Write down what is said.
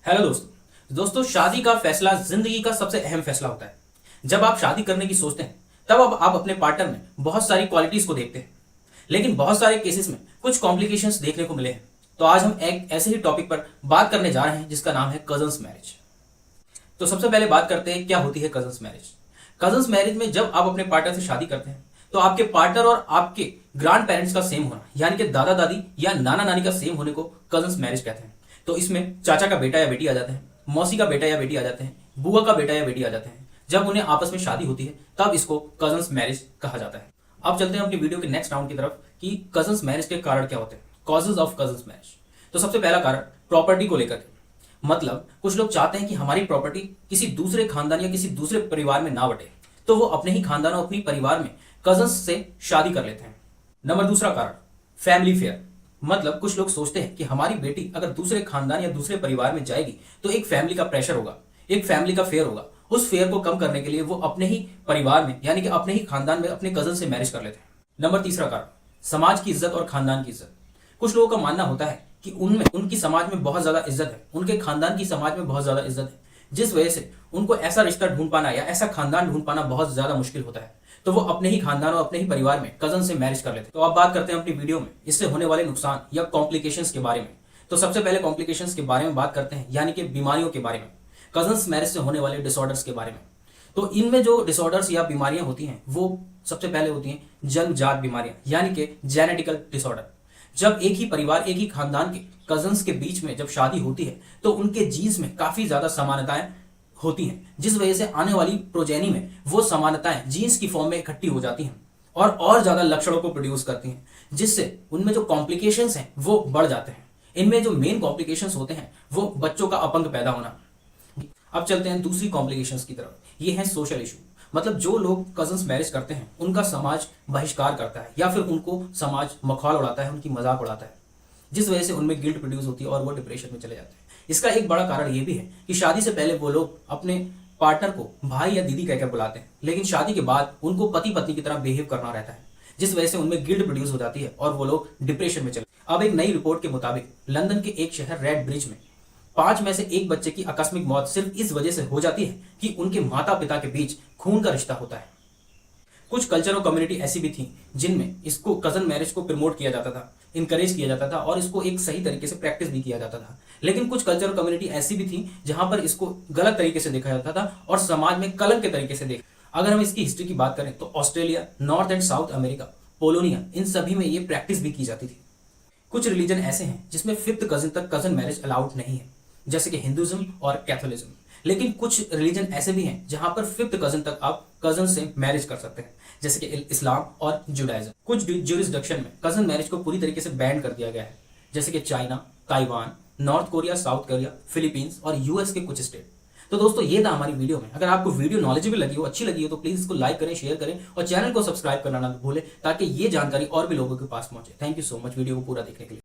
Hello दोस्तों शादी का फैसला जिंदगी का सबसे अहम फैसला होता है। जब आप शादी करने की सोचते हैं तब अब आप अपने पार्टनर में बहुत सारी क्वालिटीज को देखते हैं, लेकिन बहुत सारे केसेस में कुछ कॉम्प्लिकेशंस देखने को मिले हैं। तो आज हम एक ऐसे ही टॉपिक पर बात करने जा रहे हैं जिसका नाम है कजन्स मैरिज। तो सबसे पहले बात करते हैं क्या होती है कजन्स मैरिज। कजन्स मैरिज में जब आप अपने पार्टनर से शादी करते हैं तो आपके पार्टनर और आपके ग्रैंड पेरेंट्स का सेम होना, यानी कि दादा दादी या नाना नानी का सेम होने को कजन्स मैरिज कहते हैं। तो इसमें चाचा का बेटा या बेटी आ जाते हैं, मौसी का बेटा या बेटी आ जाते हैं, बुआ का बेटा या बेटी आ जाते हैं। जब उन्हें आपस में शादी होती है तब इसको कजन्स मैरिज कहा जाता है। अब चलते हैं अपनी वीडियो के नेक्स्ट राउंड की तरफ कि कजन्स मैरिज के कारण क्या होते हैं, कॉजेज ऑफ कजन्स मैरिज। तो सबसे पहला कारण प्रॉपर्टी को लेकर, मतलब कुछ लोग चाहते हैं कि हमारी प्रॉपर्टी किसी दूसरे खानदान या किसी दूसरे परिवार में ना बटे, तो वो अपने ही खानदान और अपनी परिवार में कजन्स से शादी कर लेते हैं। नंबर दूसरा कारण फैमिली फेयर, मतलब कुछ लोग सोचते हैं कि हमारी बेटी अगर दूसरे खानदान या दूसरे परिवार में जाएगी तो एक फैमिली का प्रेशर होगा, एक फैमिली का फेयर होगा। उस फेयर को कम करने के लिए वो अपने ही परिवार में यानी कि अपने ही खानदान में अपने कजन से मैरिज कर लेते हैं। नंबर तीसरा कारण समाज की इज्जत और खानदान की इज्जत। कुछ लोगों का मानना होता है कि उनमें उनकी समाज में बहुत ज्यादा इज्जत है, उनके खानदान की समाज में बहुत ज्यादा इज्जत है, जिस वजह से उनको ऐसा रिश्ता ढूंढ पाना या ऐसा खानदान ढूंढ पाना बहुत ज्यादा मुश्किल होता है। तो वो अपने ही खानदान और अपने ही परिवार में कजन से मैरिज कर लेते हैं। तो अब बात करते हैं अपनी वीडियो में इससे होने वाले नुकसान या कॉम्प्लिकेशंस के बारे में। तो सबसे पहले कॉम्प्लिकेशंस के बारे में बात करते हैं, यानी कि बीमारियों के बारे में, कजन्स मैरिज से होने वाले डिसऑर्डर्स के बारे में। तो इनमें जो डिसऑर्डर्स या बीमारियां होती हैं वो सबसे पहले होती हैं जन्मजात बीमारियां, यानी कि जेनेटिकल डिसऑर्डर। जब एक ही परिवार एक ही खानदान के कजन्स के बीच में जब शादी होती है तो उनके जीन्स में काफी ज्यादा समानताएं होती हैं, जिस वजह से आने वाली प्रोजेनी में वो समानताएं जीन्स की फॉर्म में इकट्ठी हो जाती हैं और ज्यादा लक्षणों को प्रोड्यूस करती हैं, जिससे उनमें जो कॉम्प्लिकेशंस हैं वो बढ़ जाते हैं। इनमें जो मेन कॉम्प्लिकेशंस होते हैं वो बच्चों का अपंग पैदा होना। अब चलते हैं दूसरी कॉम्प्लिकेशंस की तरफ, ये है सोशल इशू। मतलब जो लोग कजन्स मैरिज करते हैं उनका समाज बहिष्कार करता है या फिर उनको समाज मखौल उड़ाता है, उनकी मजाक उड़ाता है, जिस वजह से उनमें गिल्ट प्रोड्यूस होती है और वो डिप्रेशन में चले जाते हैं। इसका एक बड़ा कारण ये भी है कि शादी से पहले वो लोग अपने पार्टनर को भाई या दीदी कहकर बुलाते हैं, लेकिन शादी के बाद उनको पति पत्नी की तरह बिहेव करना रहता है, जिस वजह से उनमें गिल्ट प्रोड्यूस हो जाती है और वो लोग डिप्रेशन में चले। अब एक नई रिपोर्ट के मुताबिक लंदन के एक शहर रेड ब्रिज में 5 में से 1 बच्चे की आकस्मिक मौत सिर्फ इस वजह से हो जाती है कि उनके माता पिता के बीच खून का रिश्ता होता है। कुछ कल्चर और कम्युनिटी ऐसी भी थी जिनमें इसको कजन मैरिज को प्रमोट किया जाता था, इनकरेज किया जाता था और इसको एक सही तरीके से प्रैक्टिस भी किया जाता था। लेकिन कुछ कल्चर और कम्युनिटी ऐसी भी थी जहां पर इसको गलत तरीके से देखा जाता था और समाज में कलंक के तरीके से देखा। अगर हम इसकी हिस्ट्री की बात करें तो Australia, north and south America, Polonia, इन सभी में ये प्रैक्टिस भी की जाती थी। कुछ रिलीजन ऐसे हैं जिसमें 5th कजिन तक कजन मैरिज अलाउड नहीं है, जैसे कि हिंदुइज्म और कैथोलिज्म। लेकिन कुछ रिलीजन ऐसे भी हैं जहां पर 5th कजिन तक आप कजन से मैरिज कर सकते हैं, जैसे कि इस्लाम और जुडाइज्म। कुछ ज्यूरिसडिक्शन में कजन मैरिज को पूरी तरीके से बैन कर दिया गया है, जैसे कि China, Taiwan, north Korea, south Korea, Philippines और यूएस के कुछ स्टेट। तो दोस्तों ये था हमारी वीडियो में। अगर आपको वीडियो नॉलेजेबल लगी हो, अच्छी लगी हो, तो प्लीज इसको लाइक करें, शेयर करें और चैनल को सब्सक्राइब करना ना भूलें ताकि ये जानकारी और भी लोगों के पास पहुंचे। Thank you so much video को पूरा देखने के लिए।